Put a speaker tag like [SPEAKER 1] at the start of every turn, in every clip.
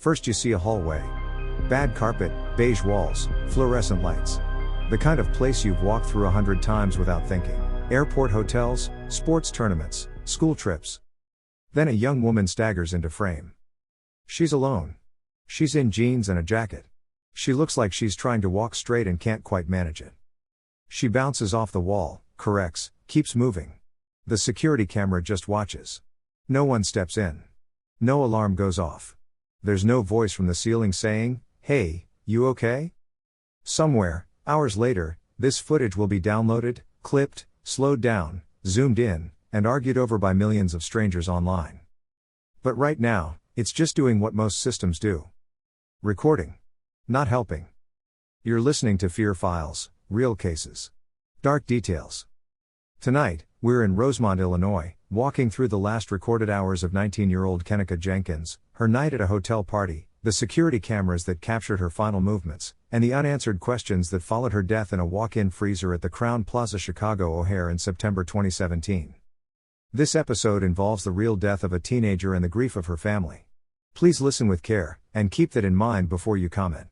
[SPEAKER 1] First you see a hallway. Bad carpet, beige walls, fluorescent lights. The kind of place you've walked through 100 times without thinking. Airport hotels, sports tournaments, school trips. Then a young woman staggers into frame. She's alone. She's in jeans and a jacket. She looks like she's trying to walk straight and can't quite manage it. She bounces off the wall, corrects, keeps moving. The security camera just watches. No one steps in. No alarm goes off. There's no voice from the ceiling saying, "Hey, you okay?" Somewhere, hours later, this footage will be downloaded, clipped, slowed down, zoomed in, and argued over by millions of strangers online. But right now, it's just doing what most systems do. Recording. Not helping. You're listening to Fear Files, Real Cases. Dark Details. Tonight, we're in Rosemont, Illinois, walking through the last recorded hours of 19-year-old Kenneka Jenkins, her night at a hotel party, the security cameras that captured her final movements, and the unanswered questions that followed her death in a walk-in freezer at the Crowne Plaza Chicago O'Hare in September 2017. This episode involves the real death of a teenager and the grief of her family. Please listen with care, and keep that in mind before you comment.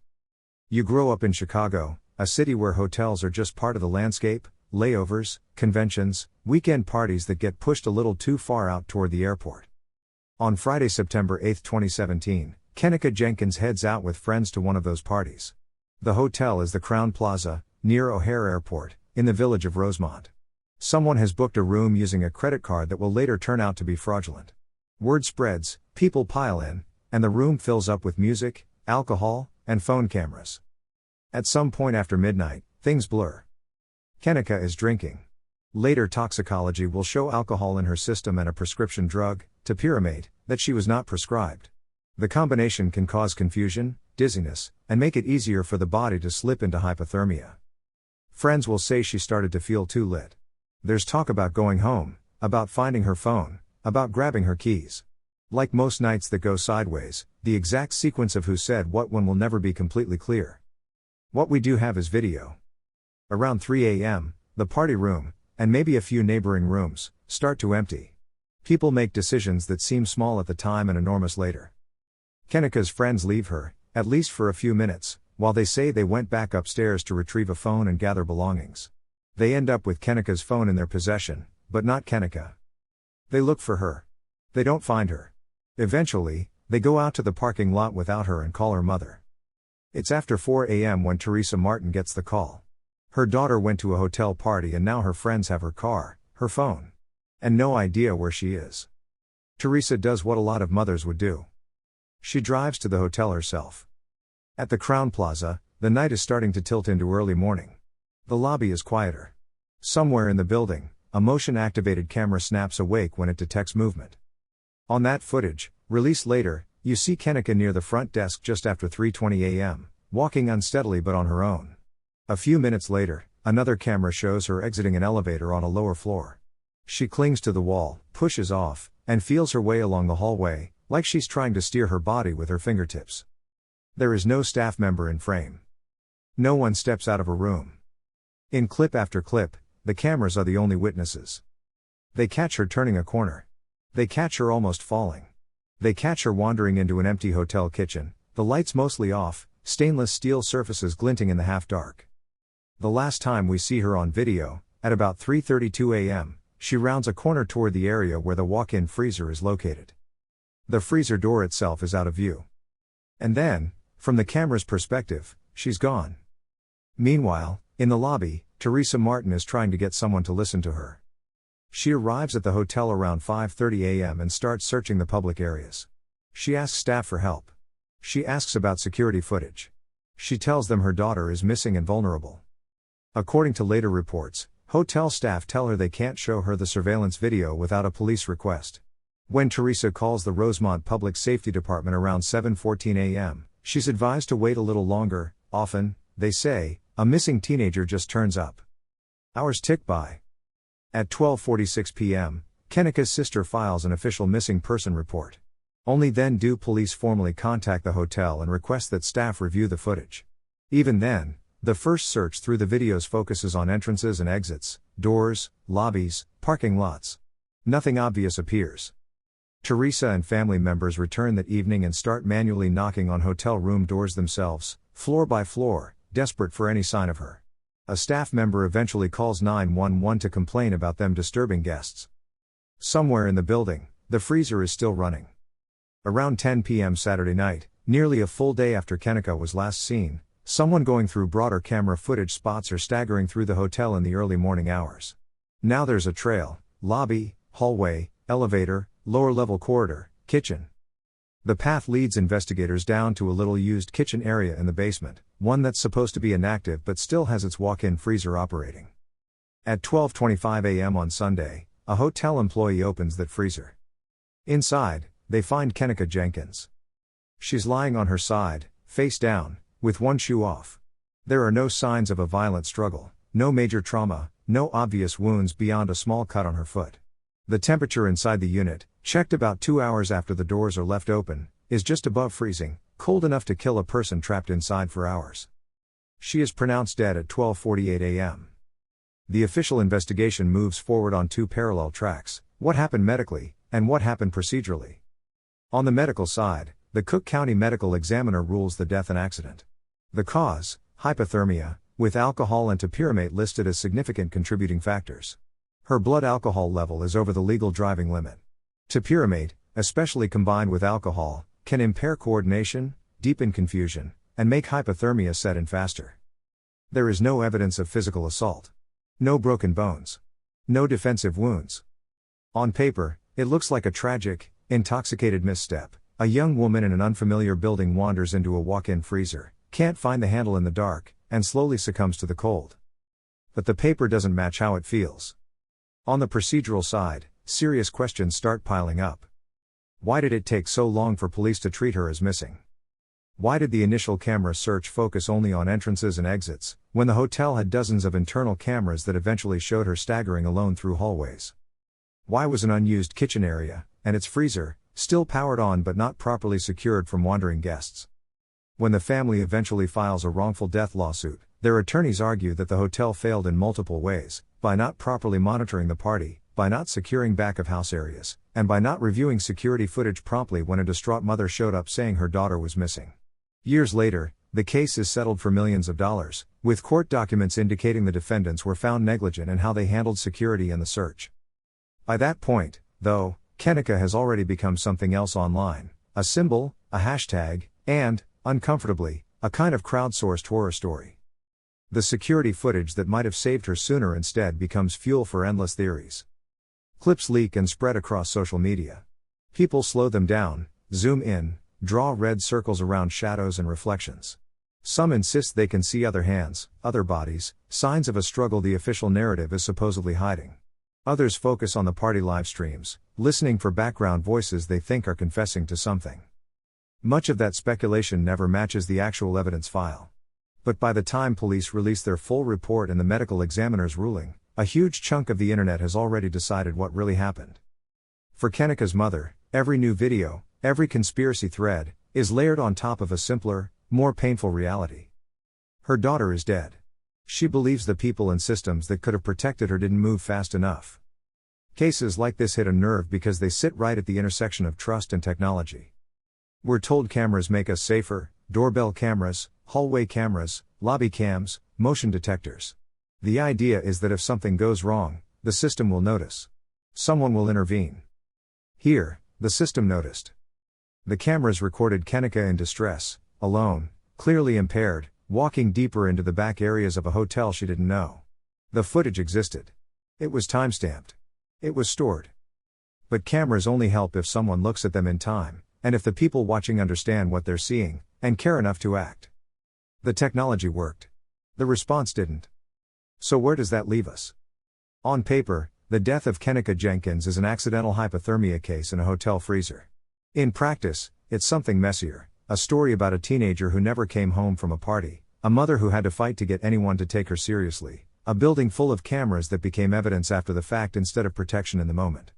[SPEAKER 1] You grow up in Chicago, a city where hotels are just part of the landscape, layovers, conventions, weekend parties that get pushed a little too far out toward the airport. On Friday, September 8, 2017, Kenneka Jenkins heads out with friends to one of those parties. The hotel is the Crowne Plaza, near O'Hare Airport, in the village of Rosemont. Someone has booked a room using a credit card that will later turn out to be fraudulent. Word spreads, people pile in, and the room fills up with music, alcohol, and phone cameras. At some point after midnight, things blur. Kenneka is drinking. Later toxicology will show alcohol in her system and a prescription drug, topiramate, that she was not prescribed. The combination can cause confusion, dizziness, and make it easier for the body to slip into hypothermia. Friends will say she started to feel too lit. There's talk about going home, about finding her phone, about grabbing her keys. Like most nights that go sideways, the exact sequence of who said what when will never be completely clear. What we do have is video. Around 3 a.m., the party room, and maybe a few neighboring rooms, start to empty. People make decisions that seem small at the time and enormous later. Kenneka's friends leave her, at least for a few minutes, while they say they went back upstairs to retrieve a phone and gather belongings. They end up with Kenneka's phone in their possession, but not Kenneka. They look for her. They don't find her. Eventually, they go out to the parking lot without her and call her mother. It's after 4 a.m. when Teresa Martin gets the call. Her daughter went to a hotel party and now her friends have her car, her phone, and no idea where she is. Teresa does what a lot of mothers would do. She drives to the hotel herself. At the Crowne Plaza, the night is starting to tilt into early morning. The lobby is quieter. Somewhere in the building, a motion-activated camera snaps awake when it detects movement. On that footage, released later, you see Kenneka near the front desk just after 3:20 a.m., walking unsteadily but on her own. A few minutes later, another camera shows her exiting an elevator on a lower floor. She clings to the wall, pushes off, and feels her way along the hallway, like she's trying to steer her body with her fingertips. There is no staff member in frame. No one steps out of a room. In clip after clip, the cameras are the only witnesses. They catch her turning a corner. They catch her almost falling. They catch her wandering into an empty hotel kitchen, the lights mostly off, stainless steel surfaces glinting in the half-dark. The last time we see her on video, at about 3:32 a.m., she rounds a corner toward the area where the walk-in freezer is located. The freezer door itself is out of view. And then, from the camera's perspective, she's gone. Meanwhile, in the lobby, Teresa Martin is trying to get someone to listen to her. She arrives at the hotel around 5:30 a.m. and starts searching the public areas. She asks staff for help. She asks about security footage. She tells them her daughter is missing and vulnerable. According to later reports, hotel staff tell her they can't show her the surveillance video without a police request. When Teresa calls the Rosemont Public Safety Department around 7:14 a.m., she's advised to wait a little longer. Often, they say, a missing teenager just turns up. Hours tick by. At 12:46 p.m., Kenneka's sister files an official missing person report. Only then do police formally contact the hotel and request that staff review the footage. Even then, the first search through the videos focuses on entrances and exits, doors, lobbies, parking lots. Nothing obvious appears. Teresa and family members return that evening and start manually knocking on hotel room doors themselves, floor by floor, desperate for any sign of her. A staff member eventually calls 911 to complain about them disturbing guests. Somewhere in the building, the freezer is still running. Around 10 p.m. Saturday night, nearly a full day after Kenneka was last seen, someone going through broader camera footage spots her staggering through the hotel in the early morning hours. Now there's a trail, lobby, hallway, elevator, lower-level corridor, kitchen. The path leads investigators down to a little used kitchen area in the basement, one that's supposed to be inactive but still has its walk-in freezer operating. At 12:25 a.m. on Sunday, a hotel employee opens that freezer. Inside, they find Kenneka Jenkins. She's lying on her side, face down, with one shoe off. There are no signs of a violent struggle, no major trauma, no obvious wounds beyond a small cut on her foot. The temperature inside the unit, checked about 2 hours after the doors are left open, is just above freezing, cold enough to kill a person trapped inside for hours. She is pronounced dead at 12:48 a.m. The official investigation moves forward on two parallel tracks: what happened medically, and what happened procedurally. On the medical side, the Cook County Medical Examiner rules the death an accident. The cause, hypothermia, with alcohol and topiramate listed as significant contributing factors. Her blood alcohol level is over the legal driving limit. Topiramate, especially combined with alcohol, can impair coordination, deepen confusion, and make hypothermia set in faster. There is no evidence of physical assault. No broken bones. No defensive wounds. On paper, it looks like a tragic, intoxicated misstep. A young woman in an unfamiliar building wanders into a walk-in freezer, can't find the handle in the dark, and slowly succumbs to the cold. But the paper doesn't match how it feels. On the procedural side, serious questions start piling up. Why did it take so long for police to treat her as missing? Why did the initial camera search focus only on entrances and exits, when the hotel had dozens of internal cameras that eventually showed her staggering alone through hallways? Why was an unused kitchen area, and its freezer, still powered on but not properly secured from wandering guests? When the family eventually files a wrongful death lawsuit, their attorneys argue that the hotel failed in multiple ways: by not properly monitoring the party, by not securing back-of-house areas, and by not reviewing security footage promptly when a distraught mother showed up saying her daughter was missing. Years later, the case is settled for millions of dollars, with court documents indicating the defendants were found negligent in how they handled security and the search. By that point, though, Kenneka has already become something else online: a symbol, a hashtag, and, uncomfortably, a kind of crowdsourced horror story. The security footage that might have saved her sooner instead becomes fuel for endless theories. Clips leak and spread across social media. People slow them down, zoom in, draw red circles around shadows and reflections. Some insist they can see other hands, other bodies, signs of a struggle the official narrative is supposedly hiding. Others focus on the party live streams, listening for background voices they think are confessing to something. Much of that speculation never matches the actual evidence file. But by the time police release their full report and the medical examiner's ruling, a huge chunk of the internet has already decided what really happened. For Kenneka's mother, every new video, every conspiracy thread, is layered on top of a simpler, more painful reality. Her daughter is dead. She believes the people and systems that could have protected her didn't move fast enough. Cases like this hit a nerve because they sit right at the intersection of trust and technology. We're told cameras make us safer: doorbell cameras, hallway cameras, lobby cams, motion detectors. The idea is that if something goes wrong, the system will notice. Someone will intervene. Here, the system noticed. The cameras recorded Kenneka in distress, alone, clearly impaired, walking deeper into the back areas of a hotel she didn't know. The footage existed. It was timestamped. It was stored. But cameras only help if someone looks at them in time, and if the people watching understand what they're seeing, and care enough to act. The technology worked. The response didn't. So where does that leave us? On paper, the death of Kenneka Jenkins is an accidental hypothermia case in a hotel freezer. In practice, it's something messier: a story about a teenager who never came home from a party, a mother who had to fight to get anyone to take her seriously, a building full of cameras that became evidence after the fact instead of protection in the moment.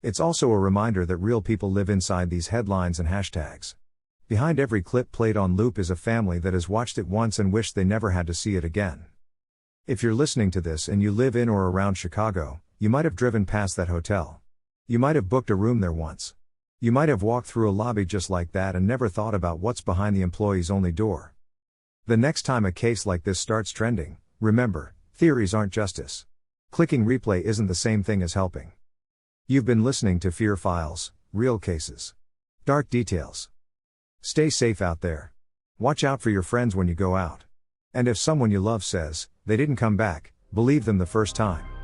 [SPEAKER 1] It's also a reminder that real people live inside these headlines and hashtags. Behind every clip played on loop is a family that has watched it once and wished they never had to see it again. If you're listening to this and you live in or around Chicago, you might have driven past that hotel. You might have booked a room there once. You might have walked through a lobby just like that and never thought about what's behind the employee's only door. The next time a case like this starts trending, remember, theories aren't justice. Clicking replay isn't the same thing as helping. You've been listening to Fear Files, Real Cases. Dark Details. Stay safe out there. Watch out for your friends when you go out. And if someone you love says, they didn't come back, believe them the first time.